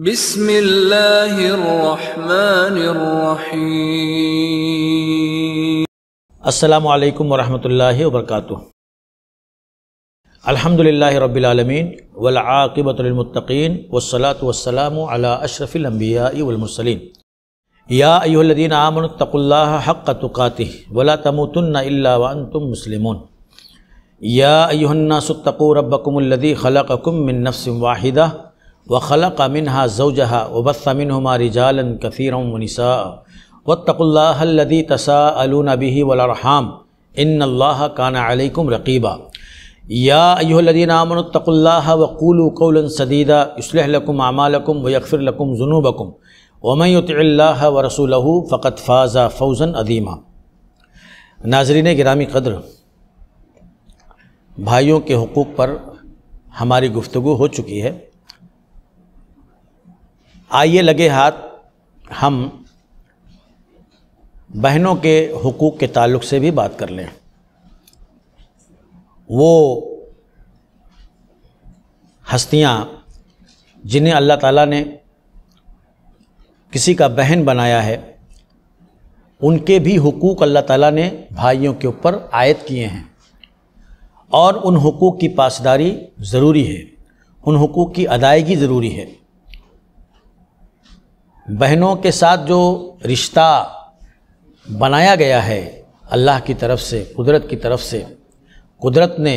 بسم اللہ الرحمن الرحیم۔ السلام علیکم ورحمۃ اللہ وبرکاتہ۔ الحمدللہ رب العالمین والعاقبۃ للمتقین والصلاة والسلام علی اشرف الانبیاء والمرسلین۔ یا ایھا الذین آمنوا اتقوا اللہ حق تقاتہ ولا تموتن الا وانتم مسلمون۔ یا ایھا الناس اتقوا ربکم الذی خلقکم من نفس واحدہ وخلق منها زوجها وبث منهما رجالا كثيرا ونساء واتقوا الله الذي تساءلون به والارحام ان الله كان عليكم رقيبا۔ يا ايها الذين امنوا اتقوا الله وقولوا قولا سديدا يصلح لكم اعمالكم ويغفر لكم ذنوبكم ومن يطع الله ورسوله فقد فاز فوزا عظيما۔ ناظرین گرامی قدر، بھائیوں کے حقوق پر ہماری گفتگو ہو چکی ہے۔ آئیے لگے ہاتھ ہم بہنوں کے حقوق کے تعلق سے بھی بات کر لیں۔ وہ ہستیاں جنہیں اللہ تعالیٰ نے کسی کا بہن بنایا ہے، ان کے بھی حقوق اللہ تعالیٰ نے بھائیوں کے اوپر عائد کیے ہیں، اور ان حقوق کی پاسداری ضروری ہے، ان حقوق کی ادائیگی ضروری ہے۔ بہنوں کے ساتھ جو رشتہ بنایا گیا ہے اللہ کی طرف سے، قدرت کی طرف سے، قدرت نے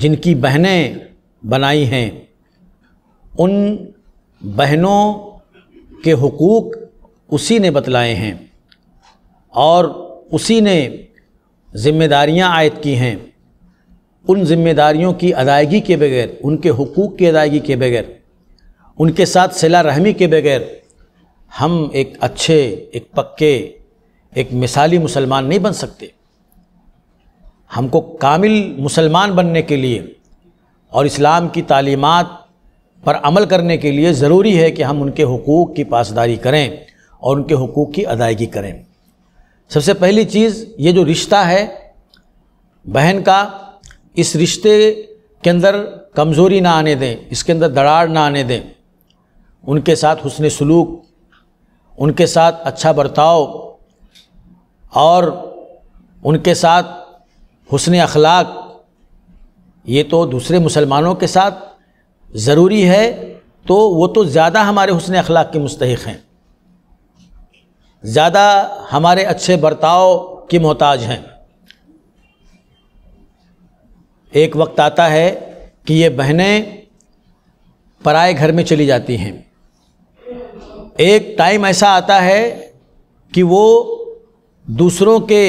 جن کی بہنیں بنائی ہیں، ان بہنوں کے حقوق اسی نے بتلائے ہیں اور اسی نے ذمہ داریاں عائد کی ہیں۔ ان ذمہ داریوں کی ادائیگی کے بغیر، ان کے حقوق کی ادائیگی کے بغیر، ان کے ساتھ صلہ رحمی کے بغیر ہم ایک اچھے، ایک پکے، ایک مثالی مسلمان نہیں بن سکتے۔ ہم کو کامل مسلمان بننے کے لیے اور اسلام کی تعلیمات پر عمل کرنے کے لیے ضروری ہے کہ ہم ان کے حقوق کی پاسداری کریں اور ان کے حقوق کی ادائیگی کریں۔ سب سے پہلی چیز، یہ جو رشتہ ہے بہن کا، اس رشتے کے اندر کمزوری نہ آنے دیں، اس کے اندر دراڑ نہ آنے دیں۔ ان کے ساتھ حسن سلوک، ان کے ساتھ اچھا برتاؤ اور ان کے ساتھ حسن اخلاق، یہ تو دوسرے مسلمانوں کے ساتھ ضروری ہے، تو وہ تو زیادہ ہمارے حسن اخلاق کے مستحق ہیں، زیادہ ہمارے اچھے برتاؤ کی محتاج ہیں۔ ایک وقت آتا ہے کہ یہ بہنیں پرائے گھر میں چلی جاتی ہیں، ایک ٹائم ایسا آتا ہے کہ وہ دوسروں کے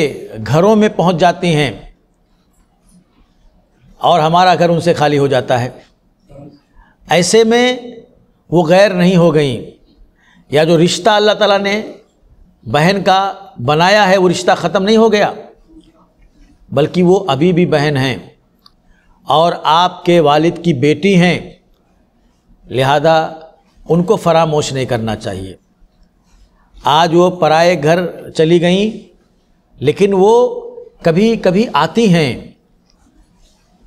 گھروں میں پہنچ جاتی ہیں اور ہمارا گھر ان سے خالی ہو جاتا ہے۔ ایسے میں وہ غیر نہیں ہو گئیں، یا جو رشتہ اللہ تعالیٰ نے بہن کا بنایا ہے وہ رشتہ ختم نہیں ہو گیا، بلکہ وہ ابھی بھی بہن ہیں اور آپ کے والد کی بیٹی ہیں، لہذا ان کو فراموش نہیں کرنا چاہیے۔ آج وہ پرائے گھر چلی گئیں، لیکن وہ کبھی کبھی آتی ہیں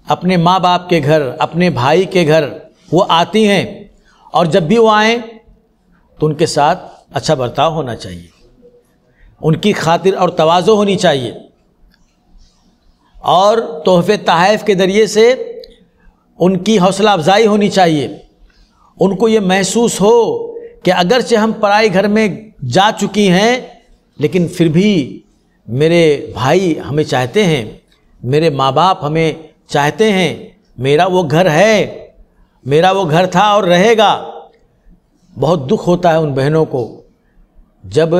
اپنے ماں باپ کے گھر، اپنے بھائی کے گھر وہ آتی ہیں، اور جب بھی وہ آئیں تو ان کے ساتھ اچھا برتاؤ ہونا چاہیے، ان کی خاطر اور تواضع ہونی چاہیے، اور تحفے تحائف کے ذریعے سے ان کی حوصلہ افزائی ہونی چاہیے۔ ان کو یہ محسوس ہو کہ اگرچہ ہم پرائے گھر میں جا چکی ہیں، لیکن پھر بھی میرے بھائی ہمیں چاہتے ہیں، میرے ماں باپ ہمیں چاہتے ہیں، میرا وہ گھر ہے، میرا وہ گھر تھا اور رہے گا۔ بہت دکھ ہوتا ہے ان بہنوں کو جب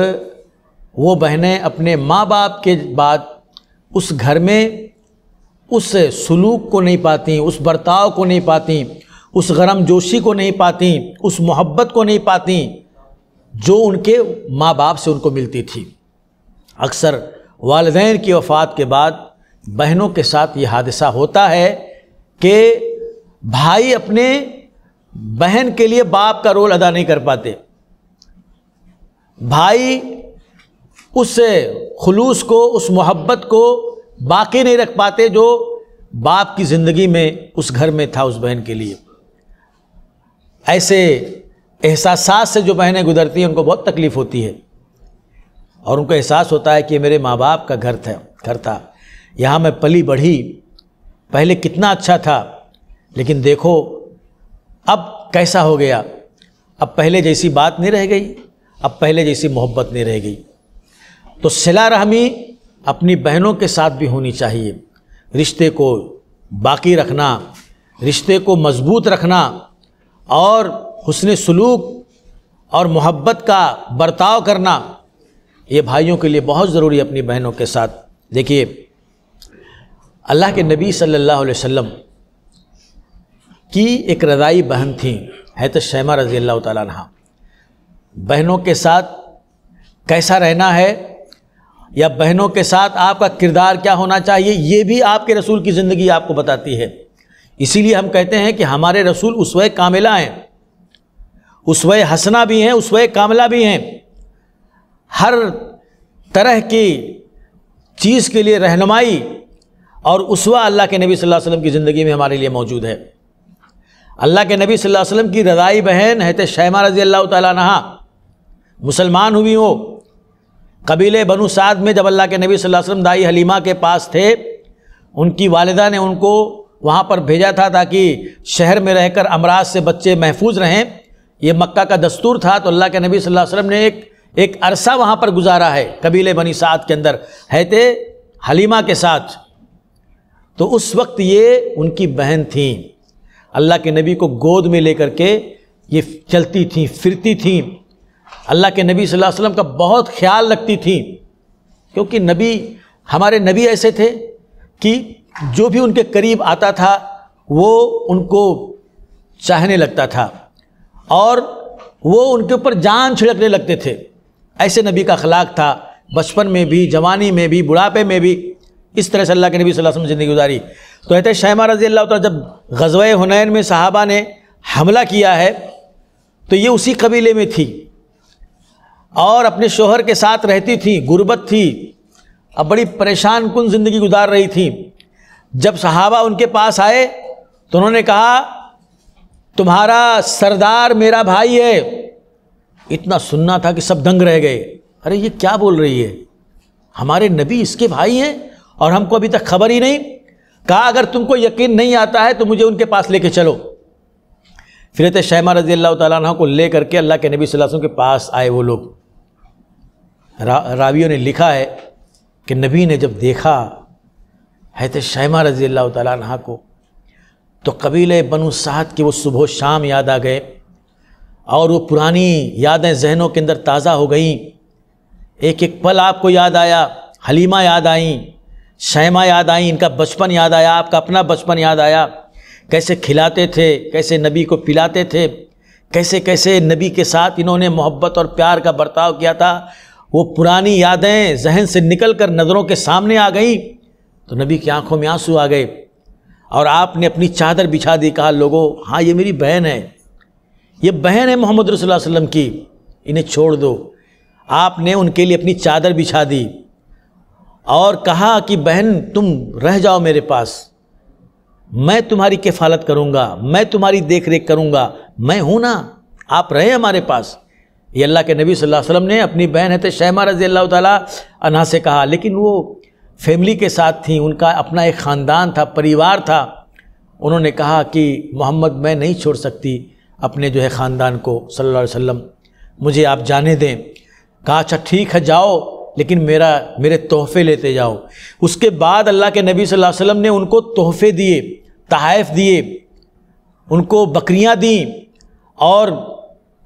وہ بہنیں اپنے ماں باپ کے بعد اس گھر میں اس سلوک کو نہیں پاتیں، اس برتاؤ کو نہیں پاتیں، اس گرم جوشی کو نہیں پاتیں، اس محبت کو نہیں پاتیں جو ان کے ماں باپ سے ان کو ملتی تھی۔ اکثر والدین کی وفات کے بعد بہنوں کے ساتھ یہ حادثہ ہوتا ہے کہ بھائی اپنے بہن کے لیے باپ کا رول ادا نہیں کر پاتے، بھائی اس خلوص کو، اس محبت کو باقی نہیں رکھ پاتے جو باپ کی زندگی میں اس گھر میں تھا اس بہن کے لیے۔ ایسے احساسات سے جو بہنیں گزرتی ہیں ان کو بہت تکلیف ہوتی ہے، اور ان کو احساس ہوتا ہے کہ میرے ماں باپ کا گھر تھا، یہاں میں پلی بڑھی، پہلے کتنا اچھا تھا، لیکن دیکھو اب کیسا ہو گیا، اب پہلے جیسی بات نہیں رہ گئی، اب پہلے جیسی محبت نہیں رہ گئی۔ تو صلہ رحمی اپنی بہنوں کے ساتھ بھی ہونی چاہیے، رشتے کو باقی رکھنا، رشتے کو مضبوط رکھنا، اور حسن سلوک اور محبت کا برتاؤ کرنا، یہ بھائیوں کے لیے بہت ضروری ہے اپنی بہنوں کے ساتھ۔ دیکھیے اللہ کے نبی صلی اللہ علیہ وسلم کی ایک رضائی بہن تھیں حضرت شیمہ رضی اللہ تعالیٰ عنہ۔ بہنوں کے ساتھ کیسا رہنا ہے یا بہنوں کے ساتھ آپ کا کردار کیا ہونا چاہیے، یہ بھی آپ کے رسول کی زندگی آپ کو بتاتی ہے۔ اسی لیے ہم کہتے ہیں کہ ہمارے رسول اسوہ کاملہ ہیں، اسوہ حسنہ بھی ہیں، اسوہ کاملہ بھی ہیں، ہر طرح کی چیز کے لیے رہنمائی اور اسوہ اللہ کے نبی صلی اللہ علیہ وسلم کی زندگی میں ہمارے لیے موجود ہے۔ اللہ کے نبی صلی اللہ علیہ وسلم کی رضائی بہن حضرت شیمہ رضی اللہ تعالیٰ عنہ مسلمان ہوئی ہو۔ قبیلے بنو سعد میں جب اللہ کے نبی صلی اللہ علیہ وسلم دائی حلیمہ کے پاس تھے، ان کی والدہ نے ان کو وہاں پر بھیجا تھا تاکہ شہر میں رہ کر امراض سے بچے محفوظ رہیں، یہ مکہ کا دستور تھا۔ تو اللہ کے نبی صلی اللہ علیہ وسلم نے ایک عرصہ وہاں پر گزارا ہے قبیلے بنی سعد کے اندر حضرت حلیمہ کے ساتھ۔ تو اس وقت یہ ان کی بہن تھیں، اللہ کے نبی کو گود میں لے کر کے یہ چلتی تھیں، پھرتی تھیں، اللہ کے نبی صلی اللہ علیہ وسلم کا بہت خیال رکھتی تھیں، کیونکہ ہمارے نبی ایسے تھے کہ جو بھی ان کے قریب آتا تھا وہ ان کو چاہنے لگتا تھا اور وہ ان کے اوپر جان چھڑکنے لگتے تھے۔ ایسے نبی کا اخلاق تھا، بچپن میں بھی، جوانی میں بھی، بڑھاپے میں بھی، اس طرح سے اللہ کے نبی صلی اللہ علیہ وسلم زندگی گزاری۔ تو حضرت شیمہ رضی اللہ تعالیٰ جب غزوہ حنین میں صحابہ نے حملہ کیا ہے تو یہ اسی قبیلے میں تھی اور اپنے شوہر کے ساتھ رہتی تھی، غربت تھی، اب بڑی پریشان کن زندگی گزار رہی تھی۔ جب صحابہ ان کے پاس آئے تو انہوں نے کہا تمہارا سردار میرا بھائی ہے۔ اتنا سننا تھا کہ سب دنگ رہ گئے، ارے یہ کیا بول رہی ہے، ہمارے نبی اس کے بھائی ہیں اور ہم کو ابھی تک خبر ہی نہیں۔ کہا اگر تم کو یقین نہیں آتا ہے تو مجھے ان کے پاس لے کے چلو۔ پھر حضرت شیمہ رضی اللہ تعالیٰ عنہ کو لے کر کے اللہ کے نبی صلی اللہ علیہ وسلم کے پاس آئے وہ لوگ۔ راویوں نے لکھا ہے کہ نبی نے جب دیکھا حضرت شیمہ رضی اللہ تعالیٰ عنہ کو تو قبیلے بنو سعد کے وہ صبح و شام یاد آ گئے اور وہ پرانی یادیں ذہنوں کے اندر تازہ ہو گئیں۔ ایک ایک پل آپ کو یاد آیا، حلیمہ یاد آئیں، شیمہ یاد آئیں، ان کا بچپن یاد آیا، آپ کا اپنا بچپن یاد آیا، کیسے کھلاتے تھے، کیسے نبی کو پلاتے تھے، کیسے کیسے نبی کے ساتھ انہوں نے محبت اور پیار کا برتاؤ کیا تھا۔ وہ پرانی یادیں ذہن سے نکل کر نظروں کے سامنے آ گئیں تو نبی کی آنکھوں میں آنسو آ گئے اور آپ نے اپنی چادر بچھا دی، کہا لوگوں ہاں یہ میری بہن ہے، یہ بہن ہے محمد رسول اللہ علیہ وسلم کی، انہیں چھوڑ دو۔ آپ نے ان کے لیے اپنی چادر بچھا دی اور کہا کہ بہن تم رہ جاؤ میرے پاس، میں تمہاری کفالت کروں گا، میں تمہاری دیکھ ریکھ کروں گا، میں ہوں نا، آپ رہیں ہمارے پاس۔ یہ اللہ کے نبی صلی اللہ علیہ وسلم نے اپنی بہن حضرت شیمہ رضی اللہ تعالیٰ عنہا سے کہا، لیکن وہ فیملی کے ساتھ تھیں، ان کا اپنا ایک خاندان تھا، پریوار تھا۔ انہوں نے کہا کہ محمد میں نہیں چھوڑ سکتی اپنے جو ہے خاندان کو صلی اللہ علیہ وسلم، مجھے آپ جانے دیں۔ کہا اچھا ٹھیک ہے جاؤ، لیکن میرے تحفے لیتے جاؤ۔ اس کے بعد اللہ کے نبی صلی اللہ علیہ وسلم نے ان کو تحفے دیے، تحائف دیے، ان کو بکریاں دیں اور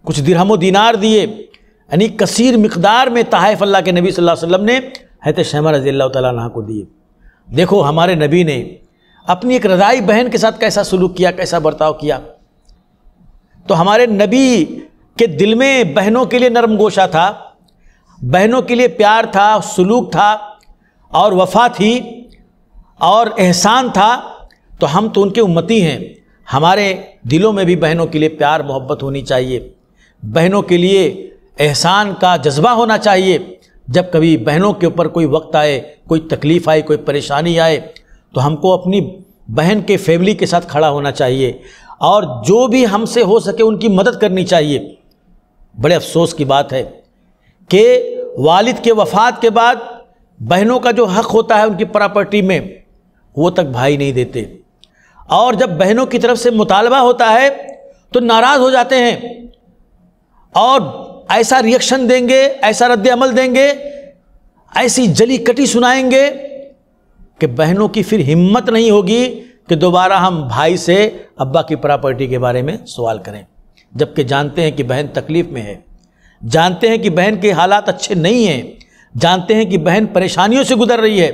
کچھ درہم و دینار دیے، یعنی کثیر مقدار میں تحائف اللہ کے نبی صلی اللہ علیہ وسلم نے حضرت شیمہ رضی اللہ تعالیٰ عنہ کو دیے۔ دیکھو ہمارے نبی نے اپنی ایک رضائی بہن کے ساتھ کیسا سلوک کیا، کیسا برتاؤ کیا۔ تو ہمارے نبی کے دل میں بہنوں کے لیے نرم گوشہ تھا، بہنوں کے لیے پیار تھا، سلوک تھا اور وفا تھی اور احسان تھا۔ تو ہم تو ان کے امتی ہیں، ہمارے دلوں میں بھی بہنوں کے لیے پیار محبت ہونی چاہیے، بہنوں کے لیے احسان کا جذبہ ہونا چاہیے۔ جب کبھی بہنوں کے اوپر کوئی وقت آئے، کوئی تکلیف آئے، کوئی پریشانی آئے تو ہم کو اپنی بہن کے فیملی کے ساتھ کھڑا ہونا چاہیے اور جو بھی ہم سے ہو سکے ان کی مدد کرنی چاہیے۔ بڑے افسوس کی بات ہے کہ والد کے وفات کے بعد بہنوں کا جو حق ہوتا ہے ان کی پراپرٹی میں وہ تک بھائی نہیں دیتے، اور جب بہنوں کی طرف سے مطالبہ ہوتا ہے تو ناراض ہو جاتے ہیں اور ایسا ری ایکشن دیں گے، ایسا رد عمل دیں گے، ایسی جلی کٹی سنائیں گے کہ بہنوں کی پھر ہمت نہیں ہوگی کہ دوبارہ ہم بھائی سے ابا کی پراپرٹی کے بارے میں سوال کریں، جبکہ جانتے ہیں کہ بہن تکلیف میں ہے، جانتے ہیں کہ بہن کے حالات اچھے نہیں ہیں، جانتے ہیں کہ بہن پریشانیوں سے گزر رہی ہے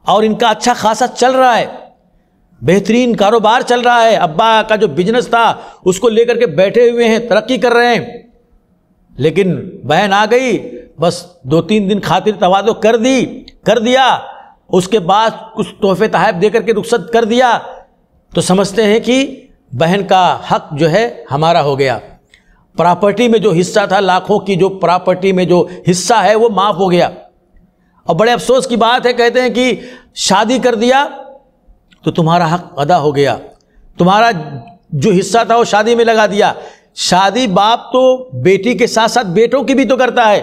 اور ان کا اچھا خاصا چل رہا ہے، بہترین کاروبار چل رہا ہے، ابا کا جو بزنس تھا اس کو لے کر کے بیٹھے ہوئے ہیں، ترقی کر رہے ہیں، لیکن بہن آ گئی، بس 2-3 دن خاطر تواضع کر دیا، اس کے بعد کچھ تحفے تحائف دے کر کے رخصت کر دیا، تو سمجھتے ہیں کہ بہن کا حق جو ہے ہمارا ہو گیا، پراپرٹی میں جو حصہ تھا، لاکھوں کی جو پراپرٹی میں جو حصہ ہے وہ معاف ہو گیا۔ اور بڑے افسوس کی بات ہے، کہتے ہیں کہ شادی کر دیا تو تمہارا حق ادا ہو گیا، تمہارا جو حصہ تھا وہ شادی میں لگا دیا۔ شادی باپ تو بیٹی کے ساتھ ساتھ بیٹوں کی بھی تو کرتا ہے،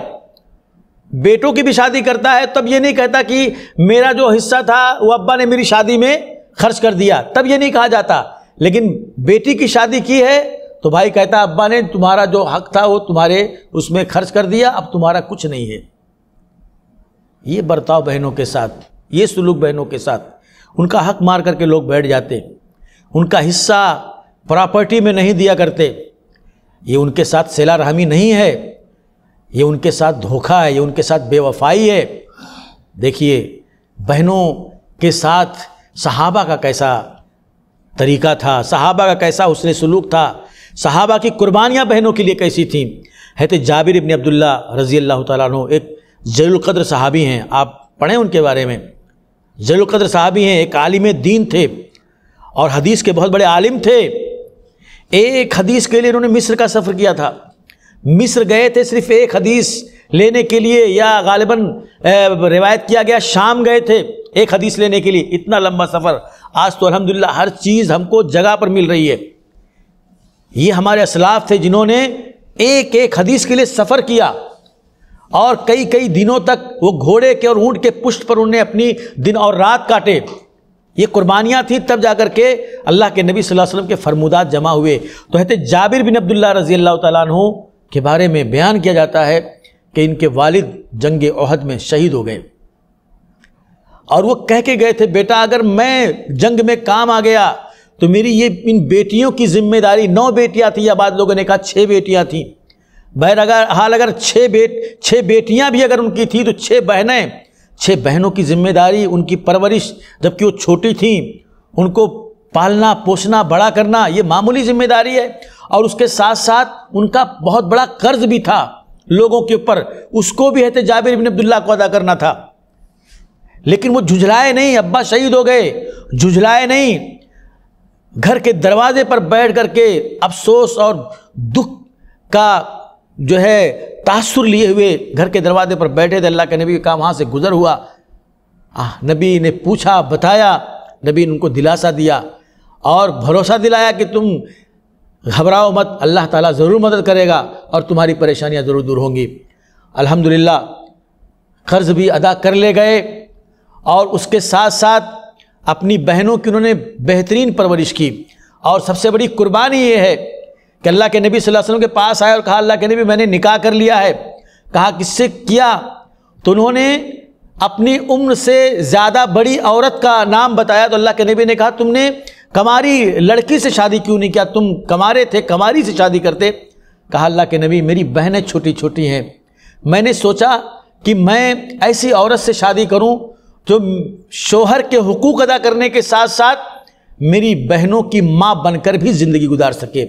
بیٹوں کی بھی شادی کرتا ہے، تب یہ نہیں کہتا کہ میرا جو حصہ تھا وہ ابا نے میری شادی میں خرچ کر دیا، تب یہ نہیں کہا جاتا۔ لیکن بیٹی کی شادی کی ہے تو بھائی کہتا ابا نے تمہارا جو حق تھا وہ تمہارے اس میں خرچ کر دیا، اب تمہارا کچھ نہیں ہے۔ یہ برتاؤ بہنوں کے ساتھ، یہ سلوک بہنوں کے ساتھ، ان کا حق مار کر کے لوگ بیٹھ جاتے، ان کا حصہ پراپرٹی میں نہیں دیا کرتے، یہ ان کے ساتھ صلہ رحمی نہیں ہے، یہ ان کے ساتھ دھوکہ ہے، یہ ان کے ساتھ بے وفائی ہے۔ دیکھیے بہنوں کے ساتھ صحابہ کا کیسا طریقہ تھا، صحابہ کا کیسا حسن سلوک تھا، صحابہ کی قربانیاں بہنوں کے لیے کیسی تھیں۔ حضرت جابر بن عبداللہ رضی اللہ تعالیٰ عنہ ایک جلیل القدر صحابی ہیں، آپ پڑھیں ان کے بارے میں، جلیل القدر صحابی ہیں، ایک عالم دین تھے اور حدیث کے بہت بڑے عالم تھے۔ ایک حدیث کے لیے انہوں نے مصر کا سفر کیا تھا، مصر گئے تھے صرف ایک حدیث لینے کے لیے، یا غالباً روایت کیا گیا شام گئے تھے ایک حدیث لینے کے لیے۔ اتنا لمبا سفر، آج تو الحمدللہ ہر چیز ہم کو جگہ پر مل رہی ہے۔ یہ ہمارے اسلاف تھے جنہوں نے ایک ایک حدیث کے لیے سفر کیا اور کئی کئی دنوں تک وہ گھوڑے کے اور اونٹ کے پشت پر انہوں نے اپنی دن اور رات کاٹے۔ یہ قربانیاں تھیں، تب جا کر کے اللہ کے نبی صلی اللہ علیہ وسلم کے فرمودات جمع ہوئے۔ تو حضرت جابر بن عبداللہ رضی اللہ تعالیٰ عنہ کے بارے میں بیان کیا جاتا ہے کہ ان کے والد جنگ احد میں شہید ہو گئے، اور وہ کہہ کے گئے تھے بیٹا اگر میں جنگ میں کام آ گیا تو میری یہ ان بیٹیوں کی ذمہ داری، 9 بیٹیاں تھیں یا بعض لوگوں نے کہا 6 بیٹیاں تھیں، بہرحال اگر 6 بیٹیاں بھی اگر ان کی تھیں تو 6 بہنیں، 6 بہنوں کی ذمہ داری، ان کی پرورش، جبکہ وہ چھوٹی تھیں، ان کو پالنا پوسنا بڑا کرنا یہ معمولی ذمہ داری ہے، اور اس کے ساتھ ساتھ ان کا بہت بڑا قرض بھی تھا لوگوں کے اوپر، اس کو بھی حضرت جابر بن عبداللہ کو ادا کرنا تھا۔ لیکن وہ جھجھلائے نہیں، ابا شہید ہو گئے، جھجھلائے نہیں، گھر کے دروازے پر بیٹھ کر کے افسوس اور دکھ کا جو ہے تاثر لیے ہوئے گھر کے دروازے پر بیٹھے تھے۔ اللہ کے نبی کا وہاں سے گزر ہوا، نبی نے پوچھا، بتایا، نبی نے ان کو دلاسا دیا اور بھروسہ دلایا کہ تم گھبراؤ مت، اللہ تعالیٰ ضرور مدد کرے گا اور تمہاری پریشانیاں ضرور دور ہوں گی۔ الحمدللہ قرض بھی ادا کر لے گئے، اور اس کے ساتھ ساتھ اپنی بہنوں کی انہوں نے بہترین پرورش کی، اور سب سے بڑی قربانی یہ ہے کہ اللہ کے نبی صلی اللہ علیہ وسلم کے پاس آئے اور کہا اللہ کے نبی میں نے نکاح کر لیا ہے۔ کہا کس سے کیا؟ تو انہوں نے اپنی عمر سے زیادہ بڑی عورت کا نام بتایا، تو اللہ کے نبی نے کہا تم نے کماری لڑکی سے شادی کیوں نہیں کیا؟ تم کمارے تھے، کماری سے شادی کرتے۔ کہا اللہ کے نبی میری بہنیں چھوٹی چھوٹی ہیں، میں نے سوچا کہ میں ایسی عورت سے شادی کروں جو شوہر کے حقوق ادا کرنے کے ساتھ ساتھ میری بہنوں کی ماں بن کر بھی زندگی گزار سکے،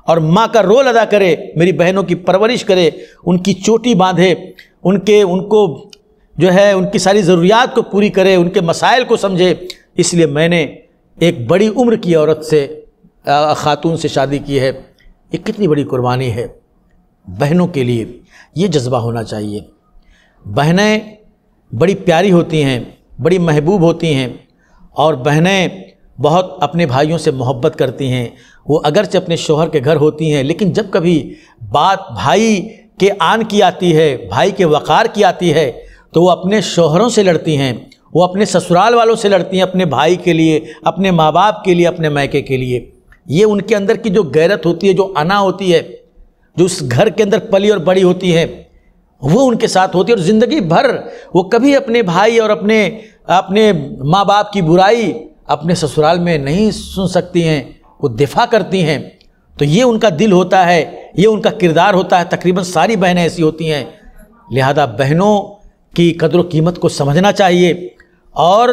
اور ماں کا رول ادا کرے، میری بہنوں کی پرورش کرے، ان کی چوٹی باندھے، ان کو جو ہے ان کی ساری ضروریات کو پوری کرے، ان کے مسائل کو سمجھے۔ اس لیے میں نے ایک بڑی عمر کی عورت سے، خاتون سے شادی کی ہے۔ یہ کتنی بڑی قربانی ہے بہنوں کے لیے، یہ جذبہ ہونا چاہیے۔ بہنیں بڑی پیاری ہوتی ہیں، بڑی محبوب ہوتی ہیں، اور بہنیں بہت اپنے بھائیوں سے محبت کرتی ہیں، وہ اگرچہ اپنے شوہر کے گھر ہوتی ہیں، لیکن جب کبھی بات بھائی کے آن کی آتی ہے، بھائی کے وقار کی آتی ہے، تو وہ اپنے شوہروں سے لڑتی ہیں، وہ اپنے سسرال والوں سے لڑتی ہیں، اپنے بھائی کے لیے، اپنے ماں باپ کے لیے، اپنے میکے کے لیے۔ یہ ان کے اندر کی جو غیرت ہوتی ہے، جو انا ہوتی ہے، جو اس گھر کے اندر پلی اور بڑی ہوتی ہے، وہ ان کے ساتھ ہوتی ہے، اور زندگی بھر وہ کبھی اپنے بھائی اور اپنے ماں باپ کی برائی اپنے سسرال میں نہیں سن سکتی ہیں، وہ دفاع کرتی ہیں۔ تو یہ ان کا دل ہوتا ہے، یہ ان کا کردار ہوتا ہے۔ تقریباً ساری بہنیں ایسی ہوتی ہیں، لہذا بہنوں کی قدر و قیمت کو سمجھنا چاہیے، اور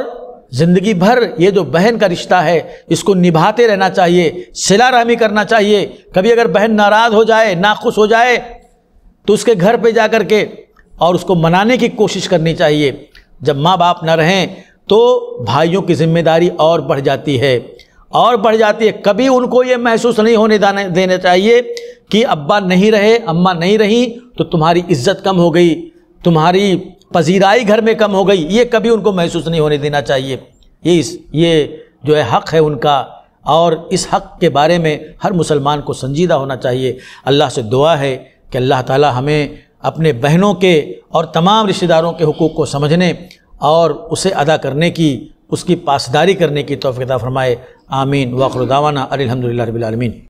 زندگی بھر یہ جو بہن کا رشتہ ہے اس کو نبھاتے رہنا چاہیے، صلہ رحمی کرنا چاہیے۔ کبھی اگر بہن ناراض ہو جائے، ناخوش ہو جائے، تو اس کے گھر پہ جا کر کے اور اس کو منانے کی کوشش کرنی چاہیے۔ جب ماں باپ نہ رہیں تو بھائیوں کی ذمہ داری اور بڑھ جاتی ہے، اور بڑھ جاتی ہے۔ کبھی ان کو یہ محسوس نہیں ہونے دینا چاہیے کہ ابا نہیں رہے، اماں نہیں رہیں تو تمہاری عزت کم ہو گئی، تمہاری پذیرائی گھر میں کم ہو گئی، یہ کبھی ان کو محسوس نہیں ہونے دینا چاہیے۔ یہ جو ہے حق ہے ان کا، اور اس حق کے بارے میں ہر مسلمان کو سنجیدہ ہونا چاہیے۔ اللہ سے دعا ہے کہ اللہ تعالی ہمیں اپنے بہنوں کے اور تمام رشتہ داروں کے حقوق کو سمجھنے اور اسے ادا کرنے کی، اس کی پاسداری کرنے کی توفیق عطا فرمائے۔ آمین۔ وآخر دعوانا الحمدللہ رب العالمین۔